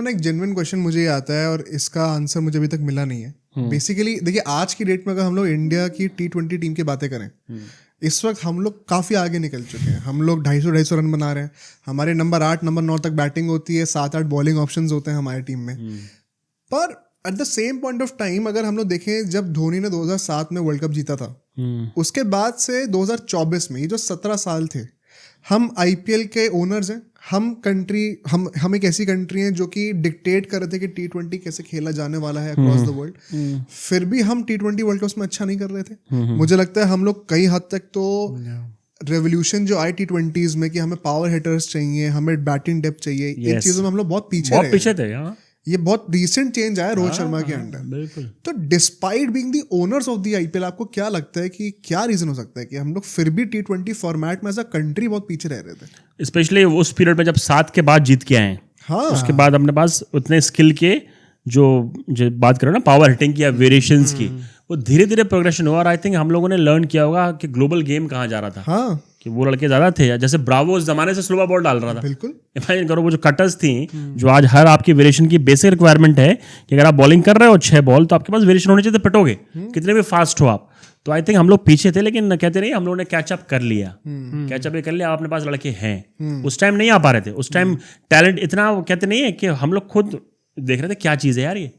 ना एक genuine question मुझे ये आता है और इसका आंसर मुझे अभी तक मिला नहीं है। बेसिकली देखिए आज की डेट में अगर हम लोग इंडिया की T20 टीम की बातें करें, इस वक्त हम लोग काफ़ी आगे निकल चुके हैं। हम लोग 250 रन बना रहे हैं। हमारे नंबर 8 नंबर 9 तक बैटिंग होती है, 7-8 बॉलिंग ऑप्शंस होते हैं हमारी टीम में। पर at the same point of time अगर हम लोग देखें, जब धोनी ने 2007 में वर्ल्ड कप जीता था, उसके बाद से 2024 में, ये जो 17 साल थे, हम IPL के ओनर्स हैं। हम एक ऐसी कंट्री हैं जो कि डिक्टेट कर रहे थे कि T20 कैसे खेला जाने वाला है अक्रॉस द वर्ल्ड। फिर भी हम T20 वर्ल्ड कप में अच्छा नहीं कर रहे थे। मुझे लगता है हम लोग कई हद तक तो रेवोल्यूशन जो आई T20s में कि हमें पावर हिटर्स चाहिए, हमें बैटिंग डेप्थ चाहिए, इन चीजों में हम लोग बहुत पीछे थे। ये बहुत रिसेंट चेंज आया रोहित शर्मा के अंडर। तो despite being the owners of the IPL, आपको क्या लगता है कि क्या रीजन हो सकता है कि हम लोग फिर भी T20 फॉर्मेट में एज अ कंट्री बहुत पीछे रह रहे थे? स्पेशली उस पीरियड में जब 7 के बाद जीत के आए। हाँ, उसके बाद अपने पास उतने स्किल के जो बात करो ना पावर हिटिंग की या वेरिएशंस की, वो धीरे धीरे प्रोग्रेशन हुआ। और आई थिंक हम लोगों ने लर्न किया होगा कि ग्लोबल गेम कहाँ जा रहा था। हाँ, कि वो लड़के ज़्यादा थे, जैसे ब्रावो उस जमाने से स्लोवर बॉल डाल रहा था। बिल्कुल। इमेजिन करो वो जो कटर्स थी, जो आज हर आपकी वेरिएशन की बेसिक रिक्वायरमेंट है कि अगर आप बॉलिंग कर रहे हो 6 बॉल तो आपके पास वेरिएशन होनी चाहिए, तो पिटोगे कितने भी फास्ट हो आप। तो आई थिंक हम लोग पीछे थे, लेकिन कहते नहीं हम लोगों ने कैचअप कर लिया। कैचअप ये कर लिया, अपने पास लड़के हैं। उस टाइम नहीं आ पा रहे थे। उस टाइम टैलेंट इतना, कहते नहीं है कि हम लोग खुद देख रहे थे क्या चीज़ है यार ये।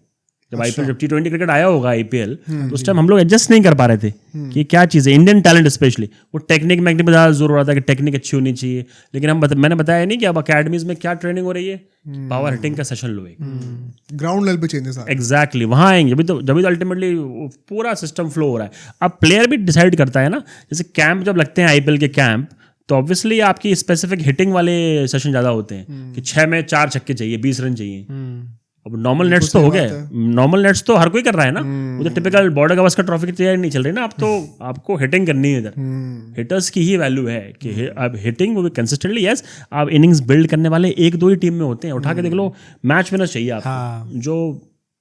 जब IPL जब T20 क्रिकेट आया होगा IPL, तो उस टाइम हम लोग एडजस्ट नहीं कर पा रहे थे कि क्या चीज़ है। इंडियन टैलेंट स्पेशली वो टेक्निक में ज़्यादा जोर हो रहा था कि टेक्निक अच्छी होनी चाहिए। लेकिन मैंने बताया नहीं कि अब अकेडमीज में क्या ट्रेनिंग हो रही है, पावर हिटिंग का सेशन लो, ग्राउंड लेवल पे चेंजेस। एग्जैक्टली वहाँ आएंगे जब अल्टीमेटली पूरा सिस्टम फ्लो हो रहा है। अब प्लेयर भी डिसाइड करता है ना, जैसे कैंप जब लगते हैं IPL के कैंप, तो ऑब्वियसली आपकी स्पेसिफिक हिटिंग वाले सेशन ज़्यादा होते हैं कि 6 में 4 छक्के चाहिए, 20 रन चाहिए। अब नॉर्मल नेट्स तो हो गए, नॉर्मल नेट्स तो हर कोई कर रहा है ना। वो तो टिपिकल बॉर्डर गावस्कर ट्रॉफी की तैयारी नहीं चल रही ना। अब तो आपको हिटिंग करनी है, इधर हिटर्स की ही वैल्यू है कि अब हिटिंग वो भी कंसिस्टेंटली। यस, आप इनिंग्स बिल्ड करने वाले 1-2 ही टीम में होते हैं। उठा के देख लो, मैच विनर चाहिए आपको, जो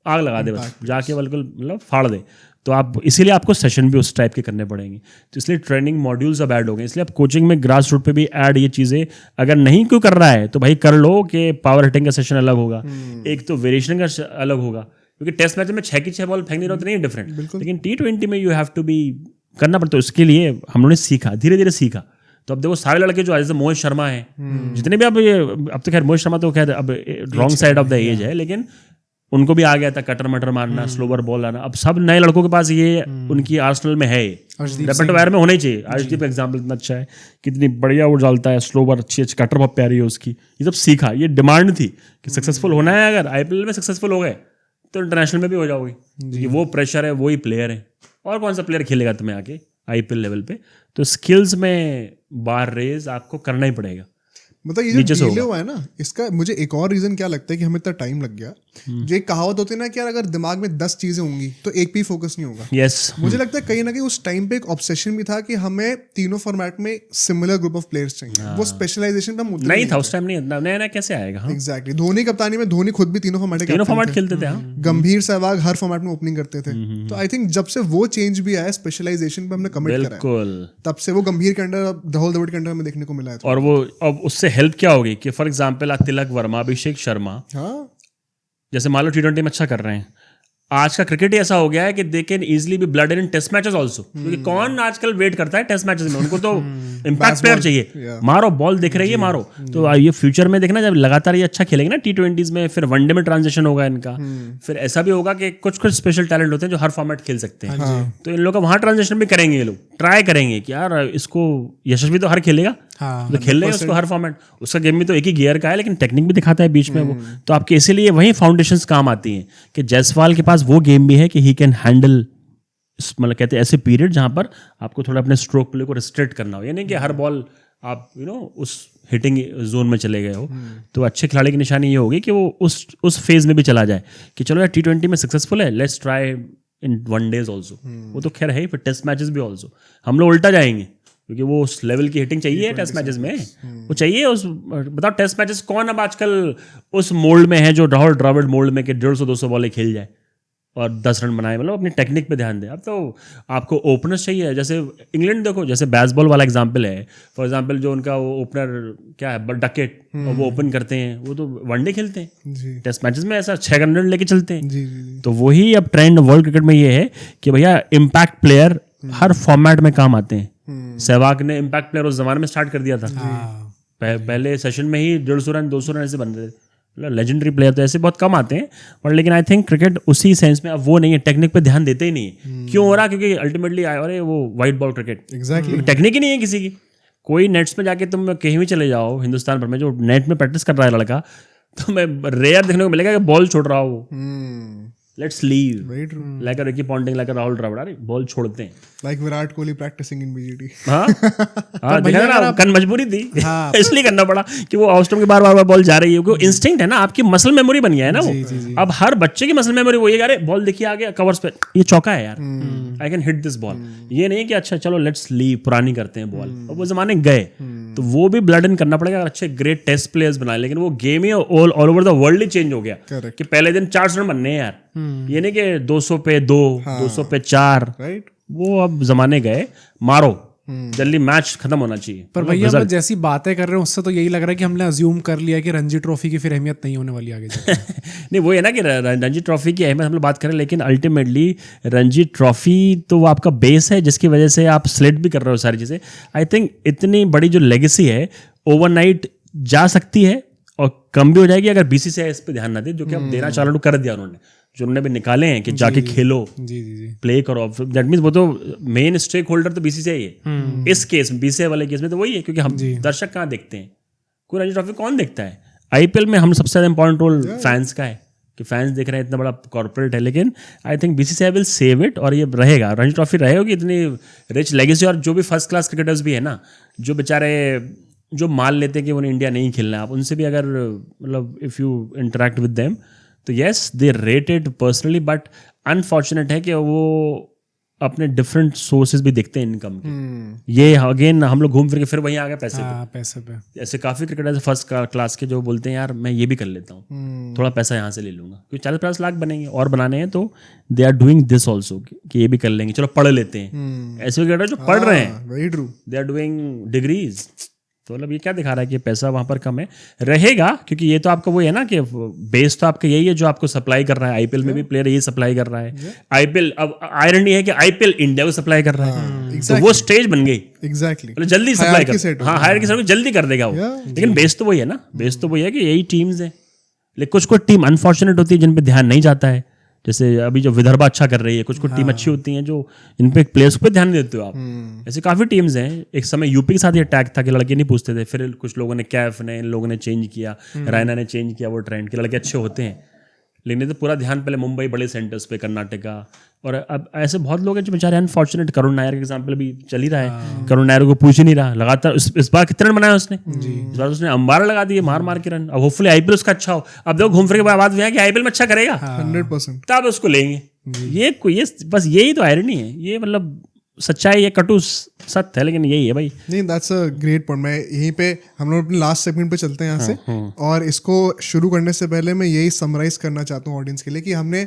आग लगा दे बस, जाके बिल्कुल मतलब फाड़ दे। तो आप इसीलिए आपको सेशन भी उस टाइप के करने पड़ेंगे। तो इसलिए ट्रेनिंग मॉड्यूल्स अब ऐड हो गए। इसलिए आप कोचिंग में ग्रास रूट पे भी ऐड ये चीज़ें अगर नहीं क्यों कर रहा है तो भाई कर लो कि पावर हिटिंग का सेशन अलग होगा, एक तो वेरिएशन का अलग होगा। क्योंकि टेस्ट मैच में 6 की 6 बॉल फेंकनी रहती नहीं है डिफरेंट, लेकिन T20 में यू हैव टू बी करना पड़ता है। उसके लिए हम लोगों ने सीखा, धीरे धीरे सीखा। तो अब देखो सारे लड़के जो जैसे मोहित शर्मा है, जितने भी अब तो खैर मोहित शर्मा तो खैर अब wrong side of the edge है, लेकिन उनको भी आ गया था कटर मटर मारना, स्लोवर बॉल आना। अब सब नए लड़कों के पास ये उनकी आर्सेनल में है, रेपर्टोयर में होना ही चाहिए। अर्शदीप एग्जाम्पल इतना अच्छा है, कितनी बढ़िया वो डालता है, स्लोवर अच्छी कटर बहुत प्यारी है उसकी। ये सब सीखा, ये डिमांड थी कि सक्सेसफुल होना है। अगर IPL में सक्सेसफुल हो गए तो इंटरनेशनल में भी हो जाओगे, क्योंकि वो प्रेशर है, वही प्लेयर है। और कौन सा प्लेयर खेलेगा तुम्हें आके IPL लेवल पे? तो स्किल्स में बार रेज आपको करना ही पड़ेगा। मतलब ये जो डिले हुआ है ना, इसका मुझे एक और रीजन क्या लगता है कि हमें इतना टाइम लग गया। जो एक कहावत होती है ना कि यार अगर दिमाग में 10 चीजें होंगी तो एक पे फोकस नहीं होगा। मुझे लगता है कहीं ना कहीं उस टाइम पे एक ऑब्सेशन भी था कि हमें तीनों फॉर्मेट में सिमिलर ग्रुप ऑफ प्लेयर्स चाहिए। वो स्पेशलाइजेशन पे नहीं था उस टाइम, नहीं नया कैसे आएगा। एग्जैक्टली। धोनी कप्तानी में धोनी खुद भी तीनों फॉर्मेट खेलते थे। गंभीर सहवाग हर फॉर्मेट में ओपनिंग करते थे। तो आई थिंक जब से वो चेंज भी आया, स्पेशलाइजेशन पे हमने कमिट करा, तब से वो गंभीर के अंडर, राहुल द्रविड़ के अंडर में देखने को मिला है। और वो अब उससे हेल्प क्या होगी कि फॉर एग्जाम्पल तिलक वर्मा, अभिषेक शर्मा, जैसे मान लो T20 में अच्छा कर रहे हैं। आज का क्रिकेट ही ऐसा हो गया है कि they can easily be blooded in test matches also, क्योंकि कौन आजकल वेट करता है टेस्ट मैचेस में? उनको तो इम्पैक्ट प्लेयर चाहिए, मारो बॉल दिख रही है मारो। तो ये फ्यूचर में देखना, जब लगातार ये अच्छा खेलेंगे ना T20s में, फिर वनडे में ट्रांजिशन होगा इनका। फिर ऐसा भी होगा कि कुछ स्पेशल टैलेंट होते हैं जो हर फॉर्मेट खेल सकते हैं। तो इन लोगों का वहाँ ट्रांजिशन भी करेंगे, ये लोग ट्राई करेंगे कि यार इसको यशस्वी तो हर खेलेगा, तो खेल लेगा उसको हर फॉर्मेट। उसका गेम भी तो एक ही गियर का है, लेकिन टेक्निक भी दिखाता है बीच में वो। तो आपके इसीलिए वही फाउंडेशंस काम आती हैं कि जायसवाल के पास वो गेम भी है कि ही कैन हैंडल, मतलब कहते हैं ऐसे पीरियड जहाँ पर आपको थोड़ा अपने स्ट्रोक प्ले को रिस्ट्रिक्ट करना हो, यानी कि हर बॉल आप उस हिटिंग जोन में चले गए हो। तो अच्छे खिलाड़ी की निशानी ये होगी कि वो उस फेज में भी चला जाए कि चलो यार T20 में सक्सेसफुल है, let's try in one-days also. वो तो खैर है ही, फिर टेस्ट मैचेस भी ऑल्सो। हम लोग उल्टा जाएंगे, क्योंकि वो उस लेवल की हिटिंग चाहिए टेस्ट मैचेस में, वो चाहिए उस। बताओ टेस्ट मैचेस कौन अब आजकल उस मोल्ड में है जो राहुल द्रविड़ मोल्ड में कि 150-200 बॉलें खेल जाए, और 10 रन बनाए, मतलब अपनी टेक्निक पे ध्यान दें। अब तो आपको ओपनर्स चाहिए, जैसे इंग्लैंड देखो, जैसे बेसबॉल वाला एग्जांपल है, फॉर एग्जांपल जो उनका वो ओपनर क्या है डकेट, और वो ओपन करते हैं, वो तो वनडे खेलते हैं, जी टेस्ट मैचेस में ऐसा 6 रन लेके चलते हैं। जी जी तो वही अब ट्रेंड वर्ल्ड क्रिकेट में ये है कि भैया इम्पैक्ट प्लेयर हर फॉर्मेट में काम आते हैं। सहवाग ने इम्पैक्ट प्लेयर उस जमाने में स्टार्ट कर दिया था, पहले सेशन में ही 150 रन 200 रन ऐसे बन रहे थे। लेजेंडरी प्लेयर तो ऐसे बहुत कम आते हैं, पर लेकिन आई थिंक क्रिकेट उसी सेंस में अब वो नहीं है, टेक्निक पे ध्यान देते ही नहीं है। क्यों हो रहा? क्योंकि अल्टीमेटली अरे वो white ball cricket, exactly technique ही नहीं है किसी की। कोई नेट्स में जाके तुम कहीं भी चले जाओ हिंदुस्तान भर में, जो नेट में प्रैक्टिस कर रहा है लड़का, तो मैं रेयर देखने को मिलेगा कि बॉल छोड़ रहा हो वो। Let's leave very true, like Ricky Ponting, like Rahul Dravid, अरे बॉल छोड़ते हैं। Like Virat Kohli practising in BGT. हाँ देखा ना, कन मजबूरी थी इसलिए करना पड़ा कि वो आउटस्टम्प के बार बार बॉल जा रही है, क्योंकि इंस्टिंक्ट है ना, आपकी मसल मेमोरी बन गया है ना वो। अब हर बच्चे की मसल मेमोरी वो ये, अरे बॉल देखिए आगे कवर्स पे, ये चौका है यार, I can hit this ball. ये नहीं कि अच्छा चलो लेट्स लीव, पुरानी करते हैं बॉल। अब वो जमाने गए, तो वो भी ब्लड इन करना पड़ेगा, अच्छे ग्रेट टेस्ट प्लेयर्स बनाए। लेकिन वो game he all over the world he change हो गया कि पहले दिन 400 रन बनने हैं यार, ये नहीं कि 200 पे 2, 200 पे 4, राइट। वो अब जमाने गए, मारो जल्दी, मैच खत्म होना चाहिए। पर भैया हम जैसी बातें कर रहे हैं उससे तो यही लग रहा है कि हमने अज्यूम कर लिया कि रणजी ट्रॉफी की फिर अहमियत नहीं होने वाली आगे जाके। नहीं वो है ना कि रणजी ट्रॉफी की अहमियत हम लोग बात करें, लेकिन अल्टीमेटली रणजी ट्रॉफी तो वो आपका बेस है जिसकी वजह से आप स्लेट भी कर रहे हो सारी चीज़ें। आई थिंक इतनी बड़ी जो लेगेसी है ओवरनाइट जा सकती है और कम भी हो जाएगी अगर बीसीसीआई इस पर ध्यान ना दे, जो कि अब देना चालू कर दिया उन्होंने, जो उन्होंने भी निकाले हैं कि जाके खेलो, जी जी जी, प्ले करो। दैट मीन्स वो तो मेन स्टेक होल्डर तो बीसीसीआई है इस केस में, बीसीसीआई वाले केस में तो वही है, क्योंकि हम दर्शक कहाँ देखते हैं, कोई रणजी ट्रॉफी कौन देखता है? आईपीएल में हम सबसे ज़्यादा इंपॉर्टेंट रोल फैंस का है कि फैंस देख रहे हैं, इतना बड़ा कॉर्पोरेट है। लेकिन I think BCCI will save it, और ये रहेगा, रणजी ट्रॉफी रहेगी इतनी रिच लेगेसी। और जो भी फर्स्ट क्लास क्रिकेटर्स भी है ना, जो बेचारे जो मान लेते हैं कि उन्हें इंडिया नहीं खेलना है, आप उनसे भी अगर मतलब if you interact with them तो yes they rated personally, but unfortunate है कि वो अपने डिफरेंट सोर्सेज भी देखते हैं इनकम के। ये अगेन हम लोग घूम फिर के फिर वहीं आ गए पैसे पे। पैसे पे ऐसे काफ़ी क्रिकेटर्स फर्स्ट क्लास के जो बोलते हैं यार मैं ये भी कर लेता हूँ, थोड़ा पैसा यहाँ से ले लूँगा, क्योंकि 40-50 लाख बनेंगे और बनाने हैं, तो they are doing this also कि ये भी कर लेंगे, चलो पढ़ लेते हैं। ऐसे क्रिकेटर जो पढ़ रहे हैं, very true, they are doing degrees. तो मतलब ये क्या दिखा रहा है कि पैसा वहाँ पर कम है, रहेगा, क्योंकि ये तो आपका वो है ना कि बेस तो आपका यही है जो आपको सप्लाई कर रहा है। आईपीएल में भी प्लेयर यही सप्लाई कर रहा है। आईपीएल अब आयरनी है कि आईपीएल इंडिया को सप्लाई कर रहा है, तो वो स्टेज बन गई एग्जैक्टली, मतलब जल्दी सप्लाई कर, हाँ हायर की जल्दी कर देगा वो। लेकिन बेस तो वही है ना, बेस तो वही है कि यही टीम्स हैं। लेकिन कुछ टीम अनफॉर्चुनेट होती है जिन पे ध्यान नहीं जाता है, जैसे अभी जो विदर्भा अच्छा कर रही है, कुछ टीम अच्छी होती हैं जो इन पे प्लेयर्स पे ध्यान नहीं देते हो आप। ऐसे काफ़ी टीम्स हैं। एक समय यूपी के साथ ये अटैक था कि लड़के नहीं पूछते थे, फिर कुछ लोगों ने, कैफ ने, इन लोगों ने चेंज किया, रैना ने चेंज किया वो ट्रेंड कि लड़के अच्छे होते हैं। लेकिन तो पूरा ध्यान पहले मुंबई बड़े सेंटर्स पे, कर्नाटका, और अब ऐसे बहुत लोग हैं जो बेचारे अनफॉर्चुनेट। करुण नायर का एग्जाम्पल भी चल ही रहा है, करुण नायर को पूछ ही नहीं रहा लगातार। इस बार कितने रन बनाया उसने? इस बार उसने अंबार लगा दिए मार मार के रन। अब होपफुली आईपीएल उसका अच्छा हो। अब देखो घूम फिर के बात हुई है कि आईपीएल में अच्छा करेगा 100%, तब उसको लेंगे। ये बस यही तो आयरनी है, ये मतलब सच्चाई है, कटु सत्य है, लेकिन यही है भाई। नहीं, दैट्स अ ग्रेट पॉइंट। मैं यहीं पे हम लोग अपने लास्ट सेगमेंट पे चलते हैं यहाँ से, और इसको शुरू करने से पहले मैं यही समराइज करना चाहता हूँ ऑडियंस के लिए कि हमने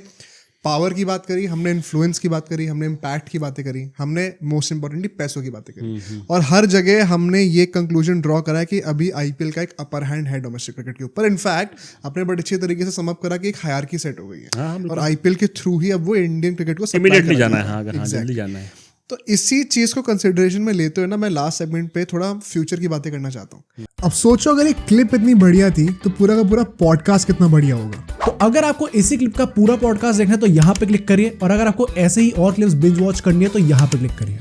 पावर की बात करी, हमने इन्फ्लुएंस की बात करी, हमने इम्पैक्ट की बातें करी, हमने मोस्ट इंपॉर्टेंटली पैसों की बातें करी, और हर जगह हमने ये कंक्लूजन ड्रॉ करा कि अभी आईपीएल का एक अपर हैंड है डोमेस्टिक क्रिकेट के ऊपर। इनफैक्ट आपने बड़े अच्छे तरीके से समअप करा कि एक हायरार्की सेट हो गई है, और आईपीएल के थ्रू ही अब वो इंडियन क्रिकेट को इमीडिएटली जाना है। हाँ, अगर जल्दी जाना है तो इसी चीज को कंसिडरेशन में लेते हुए ना, मैं लास्ट सेगमेंट पे थोड़ा फ्यूचर की बातें करना चाहता हूँ। अब सोचो अगर एक क्लिप इतनी बढ़िया थी तो पूरा का पूरा पॉडकास्ट कितना बढ़िया होगा। तो अगर आपको इसी क्लिप का पूरा पॉडकास्ट देखना है तो यहाँ पे क्लिक करिए, और अगर आपको ऐसे ही और क्लिप्स बिंज वॉच करनी है तो यहाँ पे क्लिक करिए।